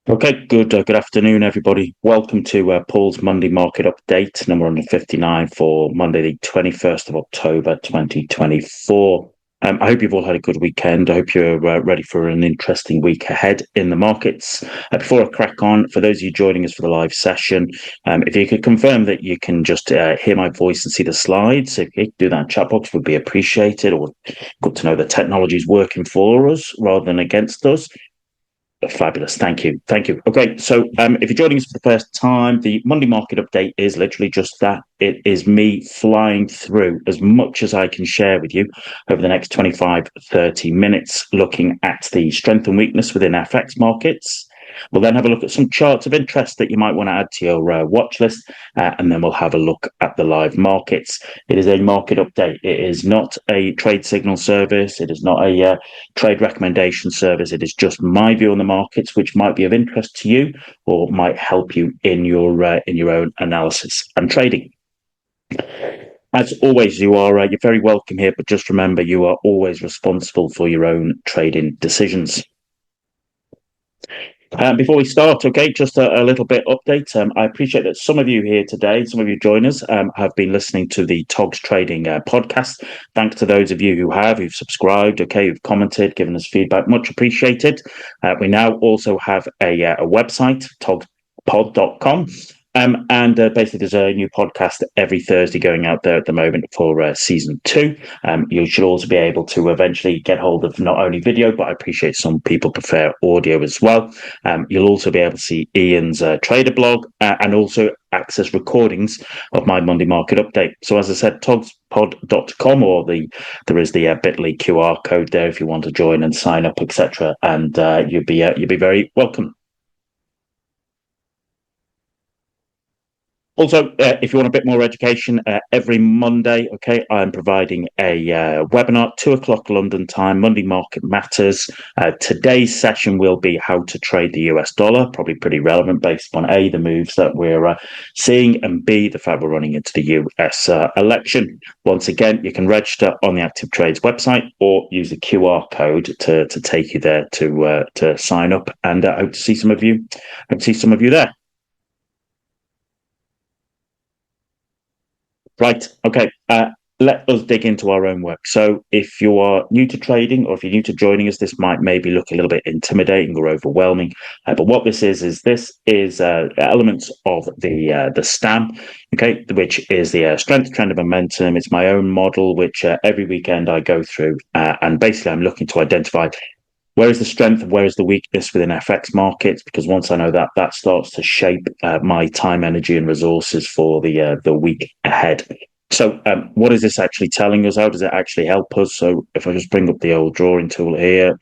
Good afternoon, everybody. Welcome to Paul's Monday Market Update, number 159 for Monday, the 21st of October, 2024. I hope you've all had a good weekend. I hope you're ready for an interesting week ahead in the markets. Before I crack on, for those of you joining us for the live session, if you could confirm that you can just hear my voice and see the slides, if you could do that in chat box, would be appreciated. Or good to know the technology is working for us rather than against us. Fabulous. Thank you. Thank you. Okay. So if you're joining us for the first time, the Monday market update is literally just that. It is me flying through as much as I can share with you over the next 25, 30 minutes, looking at the strength and weakness within FX markets. We'll then have a look at some charts of interest that you might want to add to your watch list, and then we'll have a look at the live markets. It is a market update. It is not a trade signal service. It is not a trade recommendation service. It is just my view on the markets, which might be of interest to you or might help you in your own analysis and trading. As always, you're very welcome here, but just remember you are always responsible for your own trading decisions. Before we start, okay, just a little bit update. I appreciate that some of you here today, some of you joiners, have been listening to the Togs Trading podcast. Thanks to those of you who've subscribed, okay, who've commented, given us feedback, much appreciated. We now also have a website, togpod.com. And basically, there's a new podcast every Thursday going out there at the moment for season 2. You should also be able to eventually get hold of not only video, but I appreciate some people prefer audio as well. You'll also be able to see Ian's trader blog and also access recordings of my Monday market update. So as I said, togspod.com, or there is the bit.ly QR code there if you want to join and sign up, etc. And you'd be very welcome. Also, if you want a bit more education, every Monday, okay, I'm providing a webinar, 2:00 London time, Monday Market Matters. Today's session will be how to trade the US dollar, probably pretty relevant based on A, the moves that we're seeing, and B, the fact we're running into the US election. Once again, you can register on the Active Trades website or use the QR code to take you there to sign up, and I hope to see some of you. Hope to see some of you there. Right. Okay. Let us dig into our own work. So if you are new to trading or if you're new to joining us, this might maybe look a little bit intimidating or overwhelming. But what this is elements of the STAM, okay, which is the strength, trend, and momentum. It's my own model, which every weekend I go through. And basically, I'm looking to identify where is the strength and where is the weakness within FX markets? Because once I know that, that starts to shape my time, energy, and resources for the week ahead. So what is this actually telling us? How does it actually help us? So if I just bring up the old drawing tool here,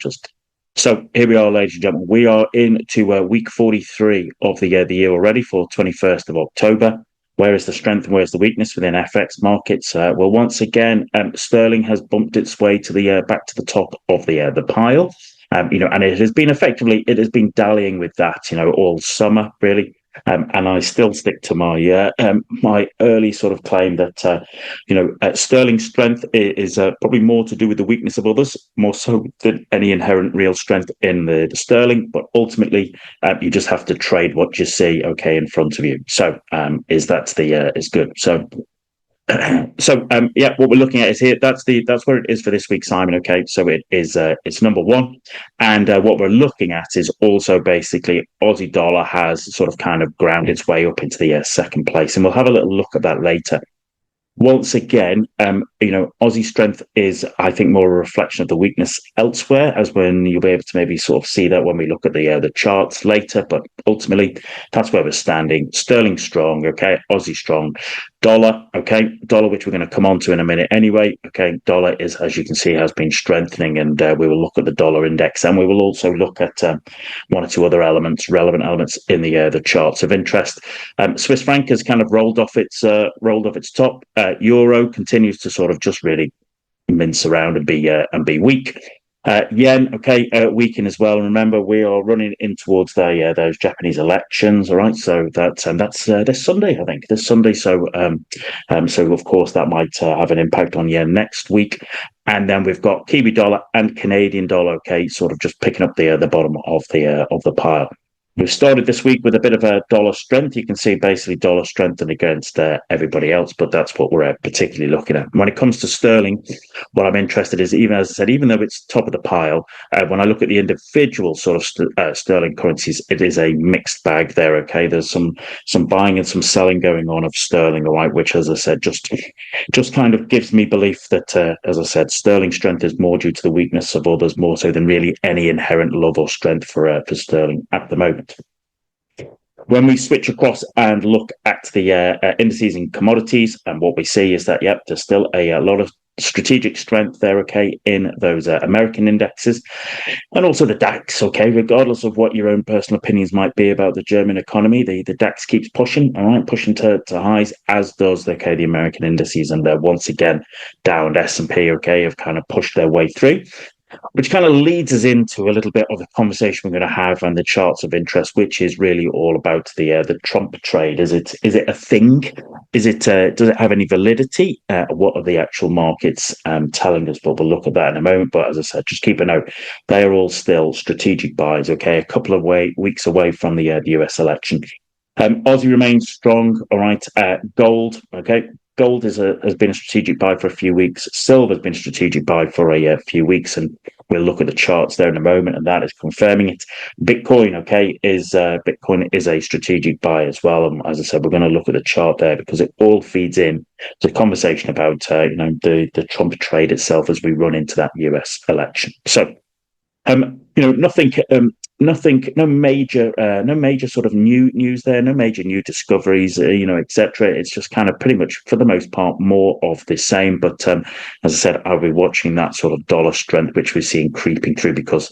so here we are, ladies and gentlemen. We are into week 43 of the year already for 21st of October. Where is the strength and where's the weakness within FX markets? Well, once again, sterling has bumped its way to the back to the top of the pile. And it has been dallying with that, all summer, really. And I still stick to my early sort of claim that, sterling's strength is probably more to do with the weakness of others, more so than any inherent real strength in the sterling. But ultimately, you just have to trade what you see, okay, in front of you. So is good. What we're looking at is here. That's where it is for this week, Simon. Okay, so it's number one, and what we're looking at is also basically Aussie dollar has sort of kind of ground its way up into the second place, and we'll have a little look at that later. Once again, Aussie strength is, I think, more a reflection of the weakness elsewhere, as when you'll be able to maybe sort of see that when we look at the charts later. But ultimately, that's where we're standing. Sterling strong, okay. Aussie strong. Dollar, okay. Dollar, which we're going to come on to in a minute anyway. Okay, dollar is, as you can see, has been strengthening, and we will look at the dollar index, and we will also look at one or two other relevant elements in the charts of interest. Swiss franc has kind of rolled off its top. Euro continues to sort of just really mince around and be weak. Yen, okay, weaken as well. Remember, we are running in towards those Japanese elections. All right, so that's this Sunday, I think. This Sunday, so of course that might have an impact on yen next week. And then we've got Kiwi dollar and Canadian dollar, okay, sort of just picking up the bottom of the pile. We've started this week with a bit of a dollar strength. You can see basically dollar strength against everybody else, but that's what we're particularly looking at. When it comes to sterling, what I'm interested is, even as I said, even though it's top of the pile, when I look at the individual sort of sterling currencies, it is a mixed bag there. Okay, there's some buying and some selling going on of sterling, all right, which, as I said, just kind of gives me belief that, as I said, sterling strength is more due to the weakness of others more so than really any inherent love or strength for sterling at the moment. When we switch across and look at the indices and commodities, and what we see is that, yep, there's still a lot of strategic strength there, okay, in those American indexes, and also the DAX, okay, regardless of what your own personal opinions might be about the German economy, the DAX keeps pushing, all right, pushing to highs, as does, okay, the American indices, and once again, down S&P, okay, have kind of pushed their way through. Which kind of leads us into a little bit of the conversation we're going to have and the charts of interest, which is really all about the Trump trade. Is it a thing? Is it does it have any validity? What are the actual markets telling us? But we'll look at that in a moment. But as I said, just keep a note. They are all still strategic buys. Okay, a couple of weeks away from the US election. Aussie remains strong. All right. Gold. Okay. Gold has been a strategic buy for a few weeks. Silver has been a strategic buy for a few weeks, and we'll look at the charts there in a moment, and that is confirming it. Bitcoin, okay, Bitcoin is a strategic buy as well, and as I said, we're going to look at the chart there because it all feeds in to the conversation about the Trump trade itself as we run into that US election. So, nothing. No major sort of new news there, no major new discoveries, etc. It's just kind of pretty much, for the most part, more of the same. But as I said, I'll be watching that sort of dollar strength, which we're seeing creeping through because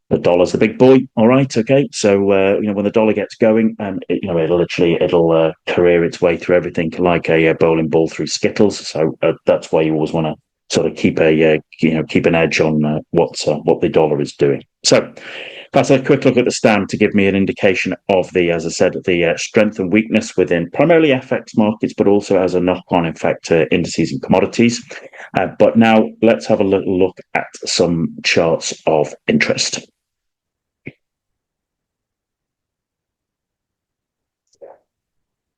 the dollar's the big boy. All right, okay. So when the dollar gets going, it'll career its way through everything like a bowling ball through skittles. So that's why you always want to sort of keep an edge on what the dollar is doing. So that's a quick look at the stand to give me an indication of as I said, the strength and weakness within primarily FX markets, but also as a knock-on effect to indices and commodities. But now let's have a little look at some charts of interest.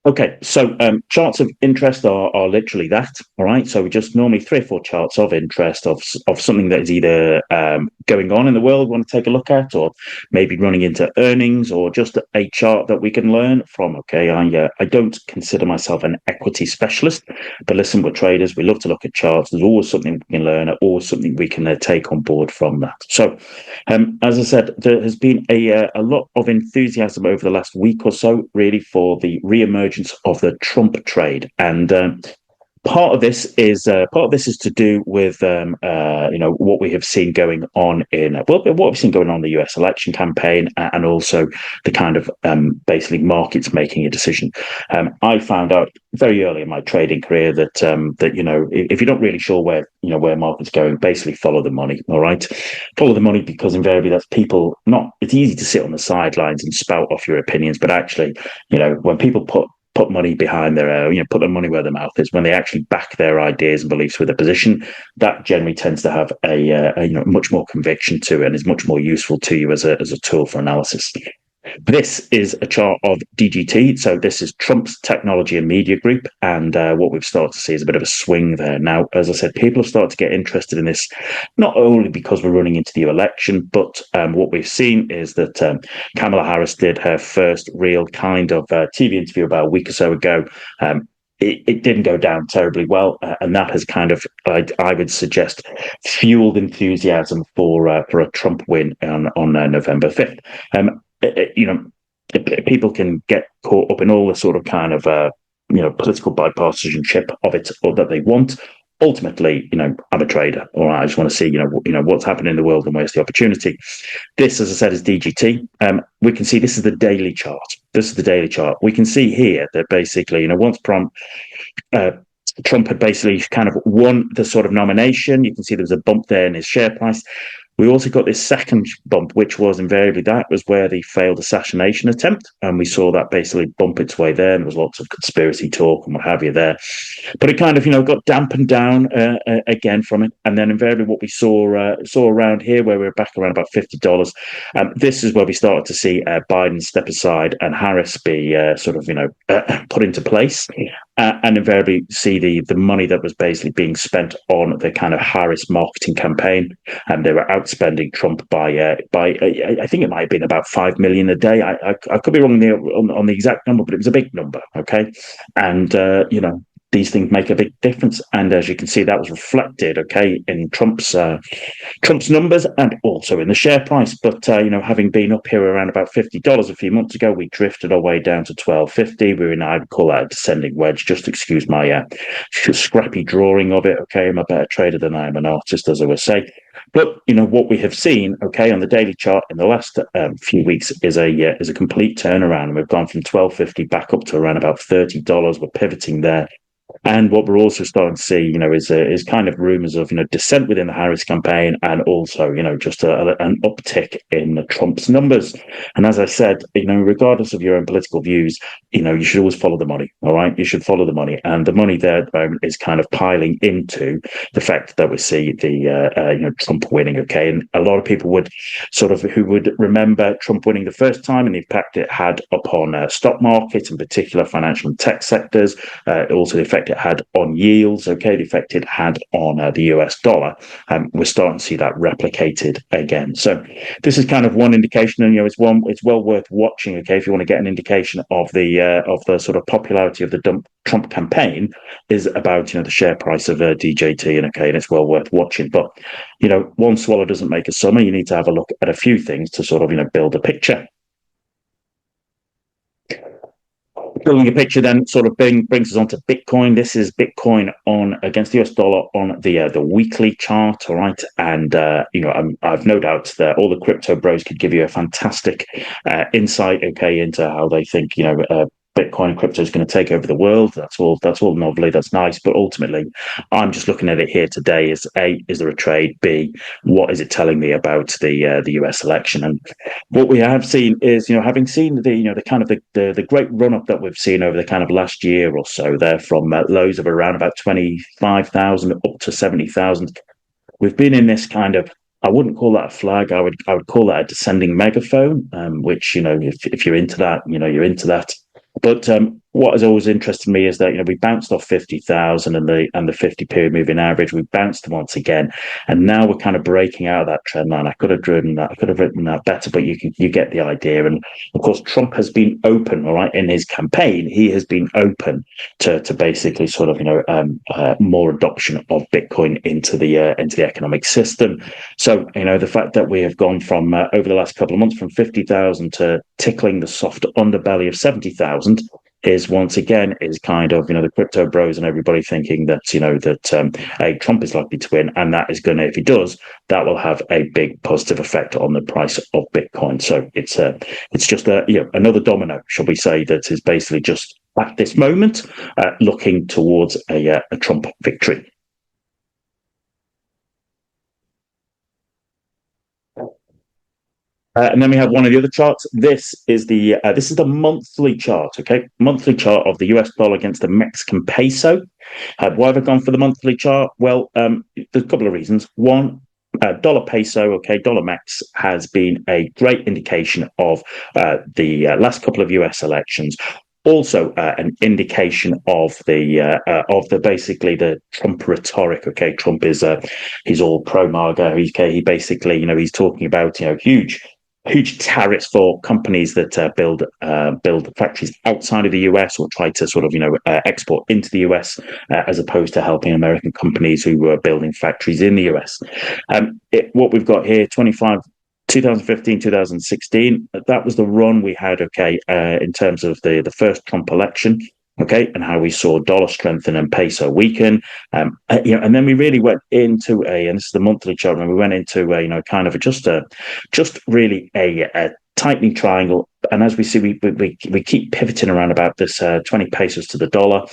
Okay, so charts of interest are literally that. All right, so we just normally 3 or 4 charts of interest of something that is either going on in the world we want to take a look at, or maybe running into earnings, or just a chart that we can learn from. Okay, I don't consider myself an equity specialist, but listen, we're traders. We love to look at charts. There's always something we can learn, always something we can take on board from that. So, as I said, there has been a lot of enthusiasm over the last week or so, really, for the re-emergence of the Trump trade, and part of this is to do with what we have seen going on what we've seen going on in the US election campaign, and also the kind of basically markets making a decision. I found out very early in my trading career that if you're not really sure where markets going, basically follow the money. All right, follow the money, because invariably that's people. It's easy to sit on the sidelines and spout off your opinions, but actually, when people put money behind their, put their money where their mouth is, when they actually back their ideas and beliefs with a position, that generally tends to have a much more conviction to it, and is much more useful to you as a tool for analysis. This is a chart of DGT. So this is Trump's Technology and Media Group. And what we've started to see is a bit of a swing there. Now, as I said, people have started to get interested in this, not only because we're running into the election, but what we've seen is that Kamala Harris did her first real kind of TV interview about a week or so ago. It didn't go down terribly well, and that has kind of, I would suggest, fueled enthusiasm for a Trump win on November 5th. People can get caught up in all the sort of kind of political bipartisanship of it, or that they want. Ultimately, I'm a trader, or I just want to see, what's happening in the world and where's the opportunity. This, as I said, is DGT. We can see this is the daily chart. We can see here that basically, once Trump had basically kind of won the sort of nomination, you can see there was a bump there in his share price. We also got this second bump, which was invariably that was where the failed assassination attempt, and we saw that basically bump its way there. And there was lots of conspiracy talk and what have you there, but it kind of got dampened down again from it. And then invariably what we saw around here, where we were back around about $50. This is where we started to see Biden step aside and Harris be put into place. And invariably see the money that was basically being spent on the kind of Harris marketing campaign, and they were outspending Trump by I think it might have been about 5 million a day. I could be wrong on the exact number, but it was a big number. Okay, and these things make a big difference, and as you can see, that was reflected, in Trump's numbers and also in the share price. But having been up here around about $50 a few months ago, we drifted our way down to $12.50. We were in, I would call that a descending wedge. Just excuse my scrappy drawing of it. Okay, I'm a better trader than I am an artist, as I would say. But what we have seen, on the daily chart in the last few weeks is a complete turnaround. We've gone from $12.50 back up to around about $30. We're pivoting there. And what we're also starting to see, is kind of rumors of, dissent within the Harris campaign, and also, just an uptick in Trump's numbers. And as I said, regardless of your own political views, you should always follow the money. All right, you should follow the money, and the money there at the moment is kind of piling into the fact that we see the Trump winning. Okay, and a lot of people who would remember Trump winning the first time and the impact it had upon stock market, in particular financial and tech sectors, also the effect it had on yields, the effect it had on the US dollar. We're starting to see that replicated again. So this is kind of one indication, and it's well worth watching. If you want to get an indication of the sort of popularity of the Trump campaign, is about the share price of DJT, and it's well worth watching. But one swallow doesn't make a summer. You need to have a look at a few things to sort of build a picture. Building a picture then sort of brings us on to Bitcoin. This is Bitcoin on against the US dollar on the weekly chart. All right, and I've no doubt that all the crypto bros could give you a fantastic insight, into how they think Bitcoin and crypto is going to take over the world. That's all novelly. That's nice, but ultimately, I'm just looking at it here today. Is A, is there a trade? B, what is it telling me about the US election? And what we have seen is, having seen the kind of the great run up that we've seen over the kind of last year or so, there from lows of around about 25,000 up to 70,000. We've been in this kind of, I wouldn't call that a flag. I would call that a descending megaphone. Which if you're into that, you're into that. But what has always interested me is that we bounced off 50,000 and the 50 period moving average. We bounced once again, and now we're kind of breaking out of that trend line. I could have written that better, but you get the idea. And of course, Trump has been open, all right, in his campaign. He has been open to basically sort of more adoption of Bitcoin into the economic system. So the fact that we have gone from over the last couple of months from 50,000 to tickling the soft underbelly of 70,000 is once again is kind of the crypto bros and everybody thinking that Trump is likely to win, and that is going to, if he does, that will have a big positive effect on the price of Bitcoin. So it's just another domino, shall we say, that is basically just at this moment looking towards a Trump victory. And then we have one of the other charts. This is the monthly chart, monthly chart of the US dollar against the Mexican peso. Why have I gone for the monthly chart? Well, there's a couple of reasons. One, dollar peso, dollar mex has been a great indication of the last couple of US elections. Also, an indication of the basically the Trump rhetoric. Trump is he's all pro MAGA. He basically he's talking about huge tariffs for companies that build factories outside of the US or try to sort of export into the US, as opposed to helping American companies who were building factories in the US. What we've got here, 2015, 2016, that was the run we had, in terms of the first Trump election, and how we saw dollar strengthen and peso weaken. And then we really went into and this is the monthly chart, and we went into kind of just really a tightening triangle. And as we see, we keep pivoting around about this 20 pesos to the dollar.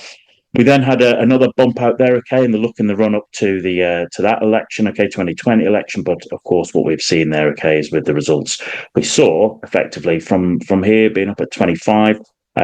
We then had another bump out there, okay, in the look in the run up to the to that election, okay, 2020 election. But of course, what we've seen there, okay, is with the results we saw effectively from here being up at 25.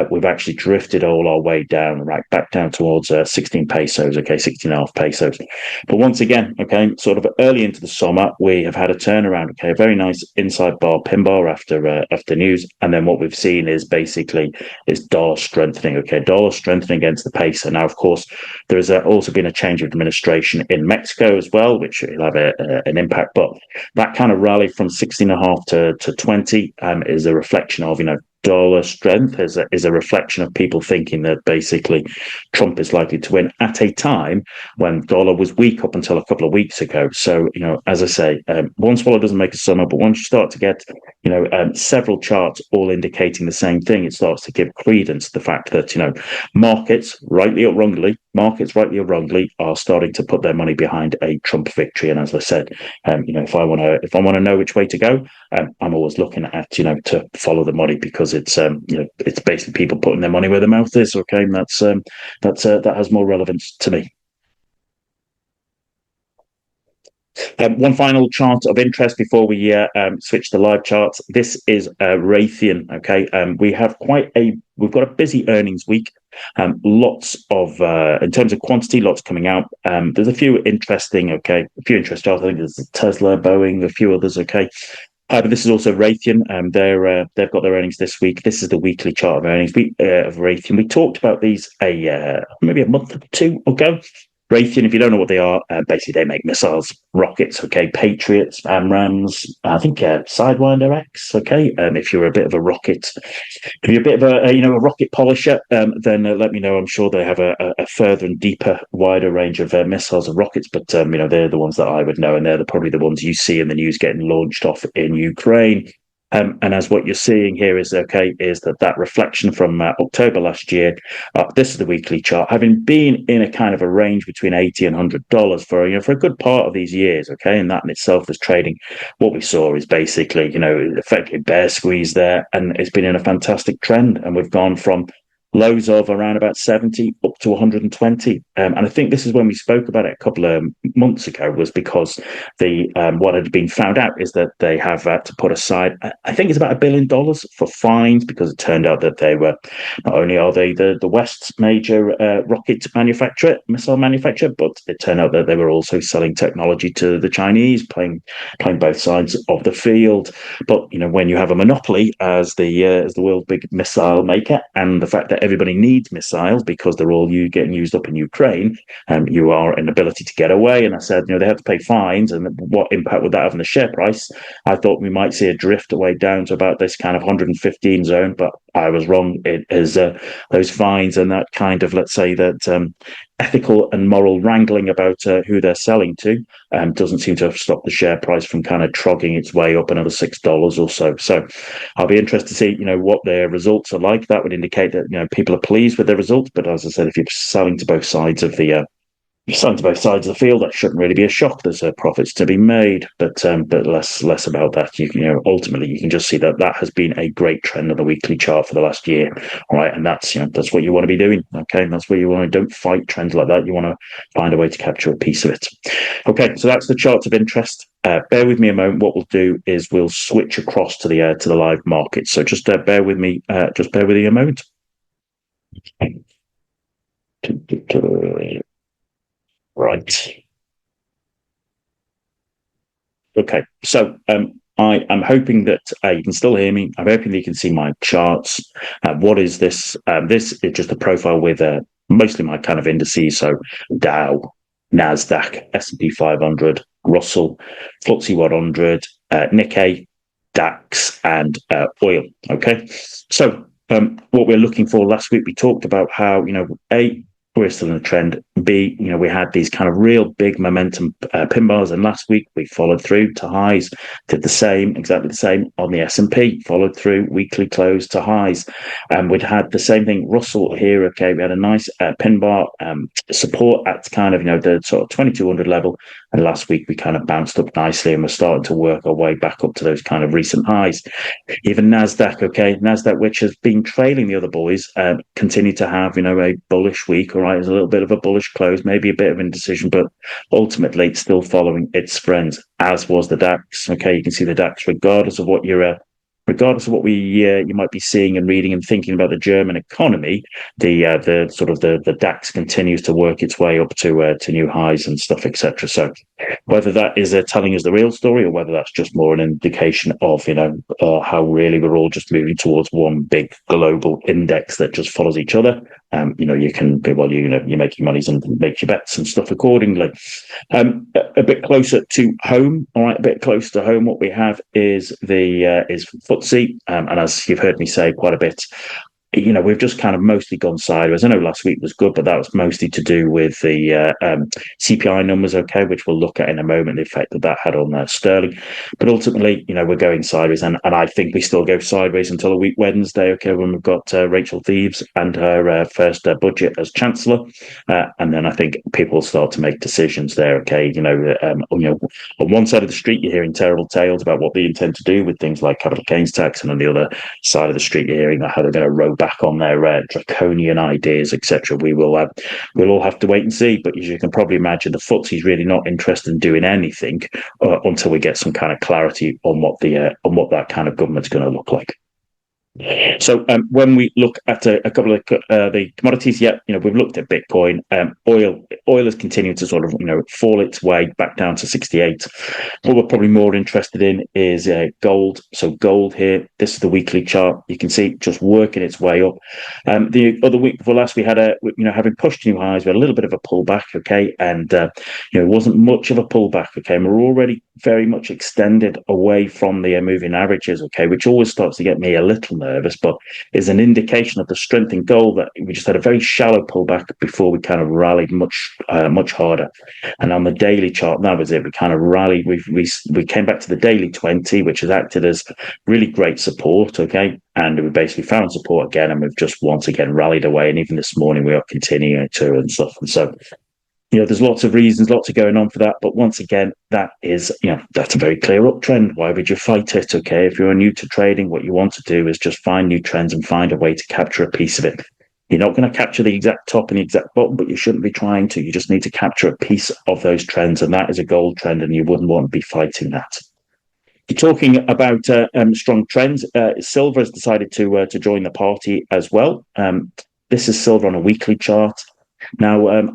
We've actually drifted all our way down, right back down towards 16 pesos, okay, 16 and a half pesos. But once again, okay, sort of early into the summer, we have had a turnaround, okay, a very nice inside bar, pin bar after news. And then what we've seen is basically is dollar strengthening, okay, dollar strengthening against the peso. Now, of course, there has also been a change of administration in Mexico as well, which will have an impact. But that kind of rally from 16 and a half to 20 is a reflection of, dollar strength is a reflection of people thinking that basically Trump is likely to win at a time when dollar was weak up until a couple of weeks ago. So, as I say, one swallow doesn't make a summer, but once you start to get, several charts all indicating the same thing, it starts to give credence to the fact that, markets, rightly or wrongly, are starting to put their money behind a Trump victory. And as I said, if I want to know which way to go, I'm always looking at, to follow the money, because it's it's basically people putting their money where their mouth is. Okay, and that has more relevance to me. One final chart of interest before we switch to live charts. This is Raytheon. Okay, we've got a busy earnings week. Lots of in terms of quantity, lots coming out. There's a few interesting charts. I think there's Tesla, Boeing, a few others. Okay. But this is also Raytheon. They've got their earnings this week. This is the weekly chart of earnings of Raytheon. We talked about these maybe a month or two ago. Raytheon, if you don't know what they are, basically they make missiles, rockets, okay, Patriots, AMRAAMs, I think Sidewinder X, okay. If you're a bit of a rocket, if you're a bit of a rocket polisher, then let me know. I'm sure they have a further and deeper, wider range of missiles and rockets, but they're the ones that I would know, and they're probably the ones you see in the news getting launched off in Ukraine. And as what you're seeing here is that reflection from October last year. This is the weekly chart, having been in a kind of a range between $80 and $100 for a good part of these years. Okay, and that in itself was trading. What we saw is basically effectively bear squeeze there, and it's been in a fantastic trend, and we've gone from lows of around about 70 up to 120. And I think this is when we spoke about it a couple of months ago, was because what had been found out is that they have to put aside, I think it's about $1 billion for fines, because it turned out that they were, not only are they the West's major missile manufacturer, but it turned out that they were also selling technology to the Chinese, playing both sides of the field. But when you have a monopoly as the world's big missile maker, and the fact that everybody needs missiles because they're all getting used up in Ukraine, you are an ability to get away. And I said, they have to pay fines, and what impact would that have on the share price? I thought we might see a drift away down to about this kind of 115 zone, but I was wrong. It is those fines and that kind of, let's say that ethical and moral wrangling about who they're selling to doesn't seem to have stopped the share price from kind of trogging its way up another $6 or so. So I'll be interested to see, what their results are like. That would indicate that, people are pleased with their results. But as I said, if you're selling to both sides of the field, that shouldn't really be a shock. There's profits to be made, but less about that. Ultimately, you can just see that has been a great trend on the weekly chart for the last year, all right? And that's what you want to be doing, okay? And that's what you want to. Don't fight trends like that. You want to find a way to capture a piece of it. Okay, so that's the charts of interest. Bear with me a moment. What we'll do is we'll switch across to the live market. So just bear with me. Just bear with me a moment. Right. Okay. So I am hoping that you can still hear me. I'm hoping that you can see my charts. What is this? This is just a profile with mostly my kind of indices. So Dow, NASDAQ, S&P 500, Russell, FTSE 100, Nikkei, DAX, and oil. Okay. So what we're looking for last week, we talked about how, we're still in a trend. B, we had these kind of real big momentum pin bars, and last week we followed through to highs, did exactly the same on the S&P, followed through weekly close to highs, and we'd had the same thing. Russell here, okay, we had a nice pin bar support at kind of the sort of 2200 level, and last week we kind of bounced up nicely, and we're starting to work our way back up to those kind of recent highs. Even NASDAQ, which has been trailing the other boys, continued to have a bullish week. All right, is a little bit of a bullish close, maybe a bit of indecision, but ultimately it's still following its friends, as was the DAX. Okay, you can see the DAX, regardless of what we you might be seeing and reading and thinking about the German economy, the sort of the DAX continues to work its way up to new highs and stuff, etc. So whether that is telling us the real story or whether that's just more an indication of how really we're all just moving towards one big global index that just follows each other. You can be you're making monies and make your bets and stuff accordingly. A bit closer to home, all right, a bit closer to home. What we have is the is FTSE, and as you've heard me say quite a bit, we've just kind of mostly gone sideways. I know last week was good, but that was mostly to do with the CPI numbers, okay, which we'll look at in a moment, the effect that had on sterling. But ultimately, we're going sideways, and I think we still go sideways until a week Wednesday, okay, when we've got Rachel Thieves and her first budget as Chancellor. And then I think people will start to make decisions there, okay. On one side of the street, you're hearing terrible tales about what they intend to do with things like capital gains tax, and on the other side of the street, you're hearing how they're going to roll back on their draconian ideas, etc. We'll all have to wait and see. But as you can probably imagine, the FTSE's really not interested in doing anything until we get some kind of clarity on what that kind of government's going to look like. So when we look at a couple of the commodities, we've looked at Bitcoin. Oil has continued to sort of fall its way back down to 68. What we're probably more interested in is gold. So gold here, this is the weekly chart. You can see just working its way up. The other week before last, we had having pushed new highs, we had a little bit of a pullback, okay, and it wasn't much of a pullback, okay, and we're already very much extended away from the moving averages, okay, which always starts to get me a little nervous, but is an indication of the strength in gold that we just had a very shallow pullback before we kind of rallied much harder. And on the daily chart, that was it. We kind of rallied. We came back to the daily 20, which has acted as really great support, okay, and we basically found support again, and we've just once again rallied away. And even this morning, we are continuing to and stuff. And so there's lots of reasons, lots of going on for that. But once again, that is, that's a very clear uptrend. Why would you fight it? Okay. If you're new to trading, what you want to do is just find new trends and find a way to capture a piece of it. You're not going to capture the exact top and the exact bottom, but you shouldn't be trying to. You just need to capture a piece of those trends. And that is a gold trend, and you wouldn't want to be fighting that. You're talking about strong trends. Silver has decided to join the party as well. This is silver on a weekly chart. Now, I'm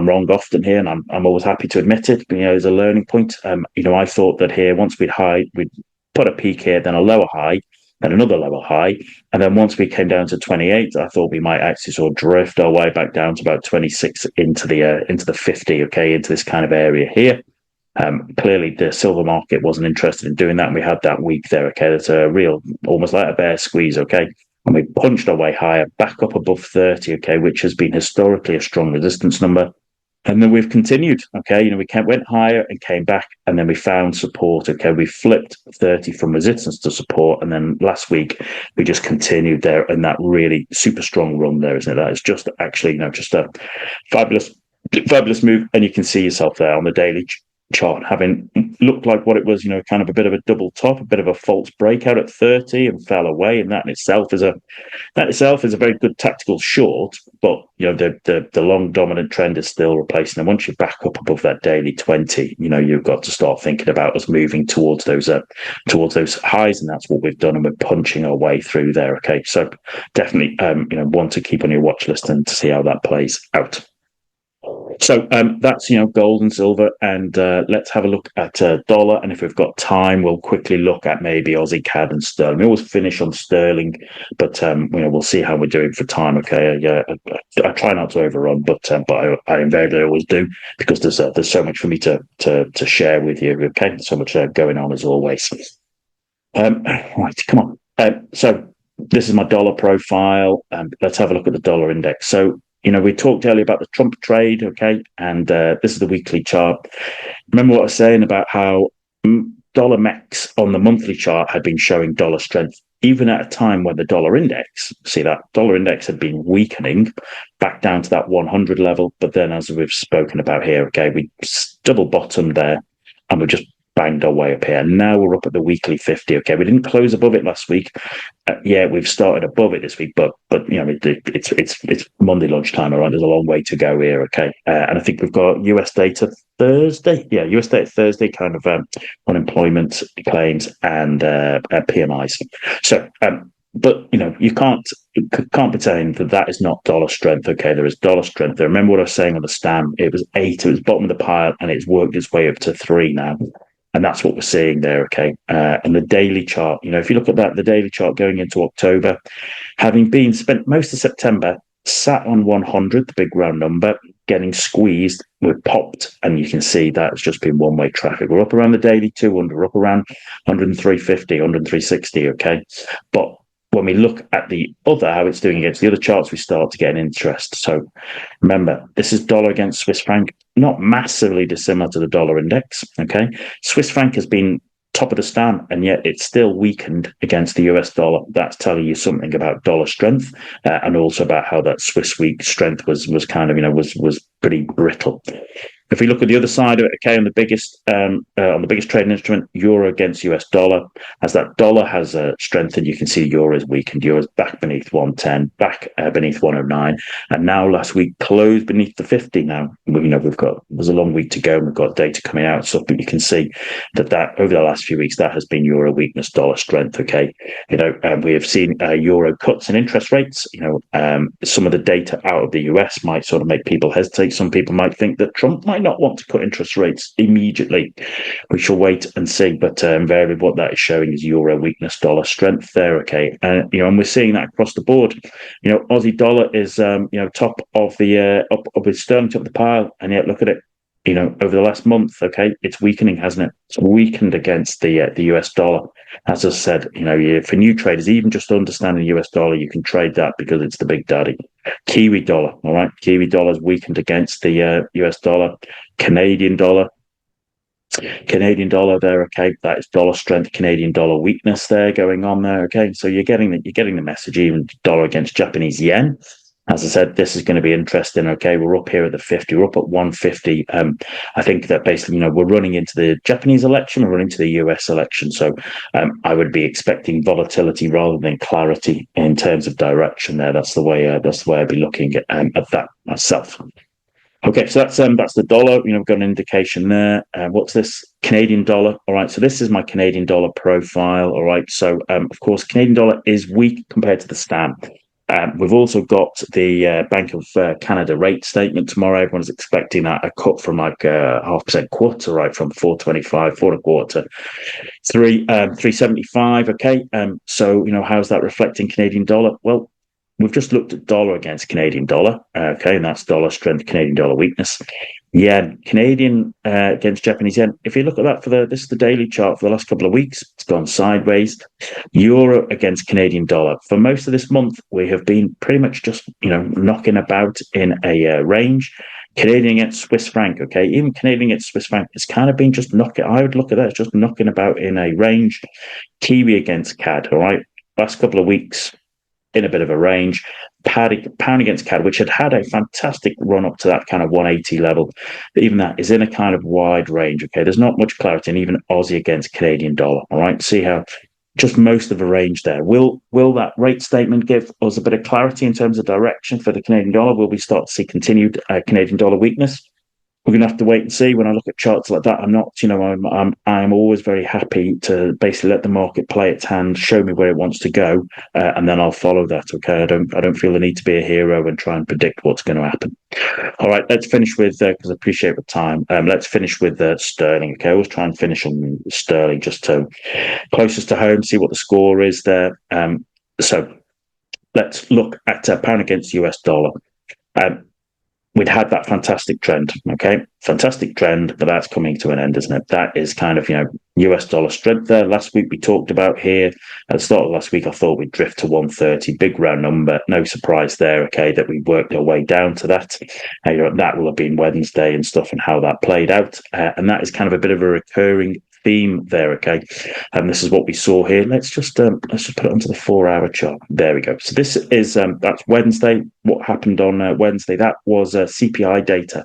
wrong often here, and I'm always happy to admit it. But, as a learning point, I thought that here once we'd put a peak here, then a lower high, then another lower high, and then once we came down to 28, I thought we might actually sort of drift our way back down to about 26 into the 50, okay, into this kind of area here. Clearly, the silver market wasn't interested in doing that, and we had that week there. Okay, that's a real, almost like a bear squeeze. Okay. And we punched our way higher, back up above 30, okay, which has been historically a strong resistance number. And then we've continued, okay, went higher and came back, and then we found support, okay. We flipped 30 from resistance to support, and then last week we just continued there in that really super strong run there, isn't it? That is just actually, just a fabulous move, and you can see yourself there on the daily chart having looked like what it was, kind of a bit of a double top, a bit of a false breakout at 30 and fell away, and that in itself is a very good tactical short. But the long dominant trend is still replacing, and once you're back up above that daily 20, you've got to start thinking about us moving towards those highs, and that's what we've done, and we're punching our way through there. Okay, so definitely want to keep on your watch list and to see how that plays out. So that's gold and silver, and let's have a look at dollar. And if we've got time, we'll quickly look at maybe Aussie CAD and sterling. We always finish on sterling, but we'll see how we're doing for time. Okay, I try not to overrun, but I invariably always do, because there's so much for me to share with you. Okay, so much going on as always. Right, come on. So this is my dollar profile. Let's have a look at the dollar index. So we talked earlier about the Trump trade, okay, and this is the weekly chart. Remember what I was saying about how dollar MEX on the monthly chart had been showing dollar strength, even at a time when the dollar index, had been weakening back down to that 100 level. But then, as we've spoken about here, okay, we double bottomed there, and we just banged our way up here. And now we're up at the weekly 50. Okay, we didn't close above it last week. Yeah, we've started above it this week, but it's Monday lunchtime. All right, there's a long way to go here. Okay, and I think we've got US data Thursday. Yeah, US data Thursday, kind of unemployment claims and PMIs. So, but you can't pretend that is not dollar strength. Okay, there is dollar strength there. Remember what I was saying on the stand? It was 8. It was bottom of the pile, and it's worked its way up to 3 now. And that's what we're seeing there, okay? And the daily chart, if you look at that, the daily chart going into October, having been spent most of September sat on 100, the big round number, getting squeezed, we've popped, and you can see that it's just been one-way traffic. We're up around the daily 200, we're up around 103.50, 103.60, okay? But when we look at the other, how it's doing against the other charts, we start to get an interest. So remember, this is dollar against Swiss franc, not massively dissimilar to the dollar index. Okay. Swiss franc has been top of the stand, and yet it's still weakened against the US dollar. That's telling you something about dollar strength, and also about how that Swiss weak strength was kind of, was pretty brittle. If we look at the other side of it, okay, on the biggest trading instrument, euro against US dollar, as that dollar has strengthened, you can see euro is weakened. Euro is back beneath 110, back beneath 109, and now last week closed beneath the 50. Now there's a long week to go, and we've got data coming out, so you can see that over the last few weeks that has been euro weakness, dollar strength. Okay, we have seen euro cuts in interest rates. Some of the data out of the US might sort of make people hesitate. Some people might think that Trump might not want to cut interest rates immediately. We shall wait and see. But invariably, what that is showing is euro weakness, dollar strength there. Okay, and we're seeing that across the board. Aussie dollar is top of the up with sterling top of the pile, and yet look at it. Over the last month, okay, it's weakening, hasn't it? It's weakened against the US dollar. As I said, for new traders, even just understanding the US dollar, you can trade that because it's the big daddy. Kiwi dollar, all right? Kiwi dollar is weakened against the US dollar. Canadian dollar there, okay? That is dollar strength, Canadian dollar weakness there going on there, okay? So you're getting the message. Even dollar against Japanese yen. As I said, this is going to be interesting. Okay, we're up here at the 50. We're up at 150. I think that basically, we're running into the Japanese election. We're running to the US election. So I would be expecting volatility rather than clarity in terms of direction. There, that's the way I'd be looking at that myself. Okay, so that's the dollar. We've got an indication there. What's this? Canadian dollar. All right, so this is my Canadian dollar profile. All right, so of course, Canadian dollar is weak compared to the stand. We've also got the Bank of Canada rate statement tomorrow. Everyone's expecting a cut from like 0.5% quarter, right, from 4.25, 4.25, 3.75. Okay, so how's that reflecting Canadian dollar? Well, we've just looked at dollar against Canadian dollar. Okay, and that's dollar strength, Canadian dollar weakness. Yen, Canadian against Japanese yen. If you look at that this is the daily chart for the last couple of weeks. It's gone sideways. Euro against Canadian dollar. For most of this month, we have been pretty much just, knocking about in a range. Canadian against Swiss franc, okay? Even Canadian against Swiss franc, it's kind of been just knocking. I would look at that, it's just knocking about in a range. Kiwi against CAD, all right? Last couple of weeks, in a bit of a range. Pound against CAD, which had a fantastic run up to that kind of 180 level. But even that is in a kind of wide range. Okay, there's not much clarity, and even Aussie against Canadian dollar. All right, see how just most of a range there. Will that rate statement give us a bit of clarity in terms of direction for the Canadian dollar? Will we start to see continued Canadian dollar weakness? We're going to have to wait and see. When I look at charts like that, I'm not, I'm always very happy to basically let the market play its hand, show me where it wants to go, and then I'll follow that. Okay, I don't feel the need to be a hero and try and predict what's going to happen. All right, let's finish with because I appreciate the time. Let's finish with sterling. Okay, I always try and finish on sterling just to closest to home, see what the score is there. So let's look at pound against US dollar. We'd had that fantastic trend, okay? Fantastic trend, but that's coming to an end, isn't it? That is kind of, US dollar strength there. Last week we talked about here, at the start of last week, I thought we'd drift to 130, big round number. No surprise there, okay, that we worked our way down to that. That will have been Wednesday and stuff and how that played out. And that is kind of a bit of a recurring theme there, okay? And this is what we saw here. Let's just put it onto the 4-hour chart. There we go. So this is that's Wednesday. What happened on Wednesday? That was CPI data.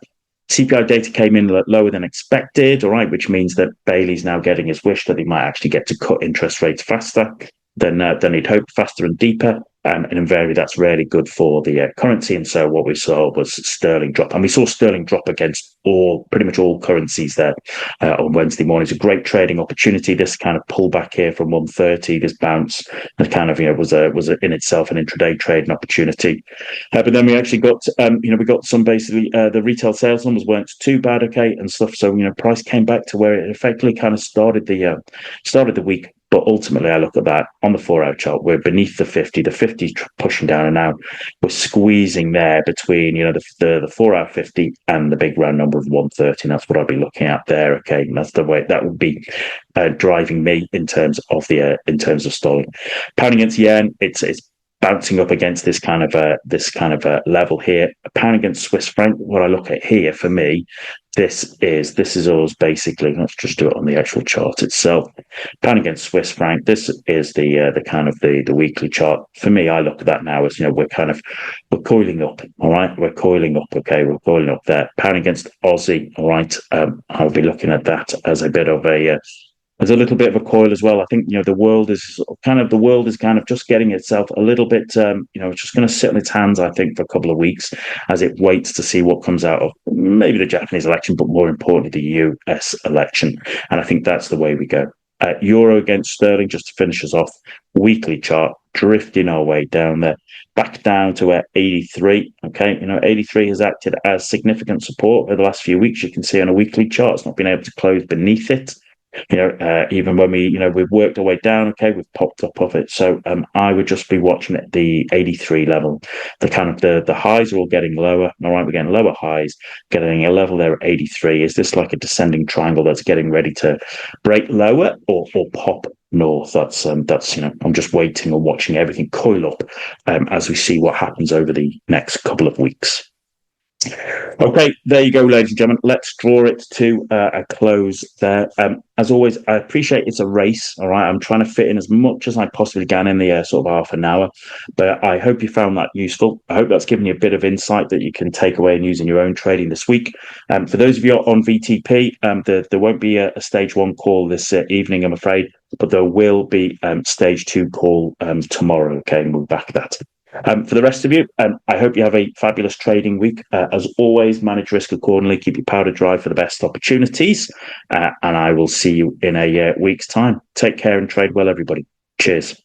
CPI data came in lower than expected, all right, which means that Bailey's now getting his wish that he might actually get to cut interest rates faster than he'd hoped, faster and deeper. And invariably, that's really good for the currency. And so what we saw was sterling drop. And we saw sterling drop against pretty much all currencies there on Wednesday morning. It's a great trading opportunity. This kind of pullback here from 130, this bounce, that kind of, was in itself an intraday trading opportunity. But then we actually got, we got some basically, the retail sales numbers weren't too bad, okay, and stuff. So, price came back to where it effectively kind of started the week. But ultimately, I look at that on the 4-hour chart. We're beneath the 50. The 50 pushing down, and now we're squeezing there between, the 4-hour 50 and the big round number of 130. And that's what I'll be looking at there. Okay, and that's the way that would be driving me in terms of sterling. Pound against yen, it's bouncing up against this kind of level here. A pound against Swiss franc. What I look at here for me, this is always basically. Let's just do it on the actual chart itself. Pound against Swiss franc. This is the kind of the weekly chart. For me, I look at that now as we're coiling up. All right, we're coiling up. Okay, we're coiling up there. Pound against Aussie. All right, I'll be looking at that as a bit of a. There's a little bit of a coil as well. I think the world is kind of just getting itself a little bit. It's just going to sit on its hands. I think for a couple of weeks as it waits to see what comes out of maybe the Japanese election, but more importantly the US election. And I think that's the way we go. Euro against sterling, just to finish us off. Weekly chart drifting our way down there, back down to 83. Okay, 83 has acted as significant support over the last few weeks. You can see on a weekly chart, it's not been able to close beneath it. Even when we've worked our way down, okay, we've popped up off it. So I would just be watching at the 83 level. The kind of the highs are all getting lower. All right, we're getting lower highs, getting a level there at 83. Is this like a descending triangle that's getting ready to break lower or pop north? That's I'm just waiting and watching everything coil up as we see what happens over the next couple of weeks. Okay, there you go, ladies and gentlemen. Let's draw it to a close there. As always, I appreciate it's a race. All right, I'm trying to fit in as much as I possibly can in the sort of half an hour, but I hope you found that useful. I hope that's given you a bit of insight that you can take away and use in your own trading this week. For those of you on VTP, there won't be a stage 1 call this evening, I'm afraid, but there will be stage 2 call tomorrow. Okay, and we'll back that. For the rest of you, I hope you have a fabulous trading week. As always, manage risk accordingly, keep your powder dry for the best opportunities, and I will see you in a week's time. Take care and trade well, everybody. Cheers.